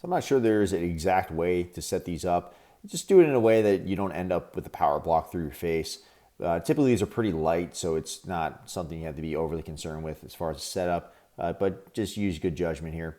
So I'm not sure there's an exact way to set these up. Just do it in a way that you don't end up with a power block through your face. Typically, these are pretty light, so it's not something you have to be overly concerned with as far as the setup, but just use good judgment here.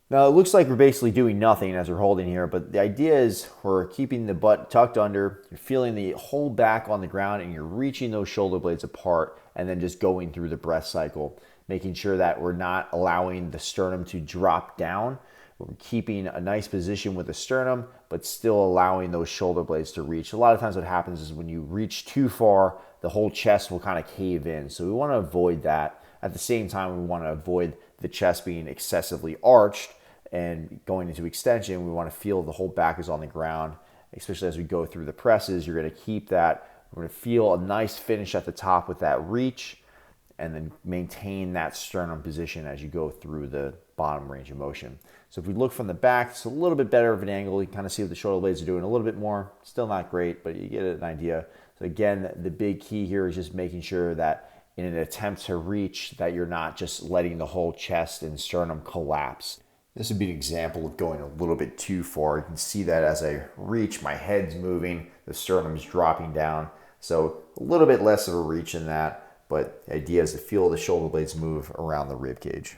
Now, it looks like we're basically doing nothing as we're holding here, but the idea is we're keeping the butt tucked under, you're feeling the whole back on the ground, and you're reaching those shoulder blades apart and then just going through the breath cycle, making sure that we're not allowing the sternum to drop down. We're keeping a nice position with the sternum, but still allowing those shoulder blades to reach. A lot of times what happens is when you reach too far, the whole chest will kind of cave in. So we want to avoid that. At the same time, we want to avoid the chest being excessively arched and going into extension. We want to feel the whole back is on the ground, especially as we go through the presses. You're going to keep that. We're going to feel a nice finish at the top with that reach, and then maintain that sternum position as you go through the bottom range of motion. So if we look from the back, it's a little bit better of an angle. You can kind of see what the shoulder blades are doing a little bit more. Still not great, but you get an idea. So again, the big key here is just making sure that in an attempt to reach, that you're not just letting the whole chest and sternum collapse. This would be an example of going a little bit too far. You can see that as I reach, my head's moving, the sternum is dropping down. So a little bit less of a reach than that, but the idea is to feel the shoulder blades move around the rib cage.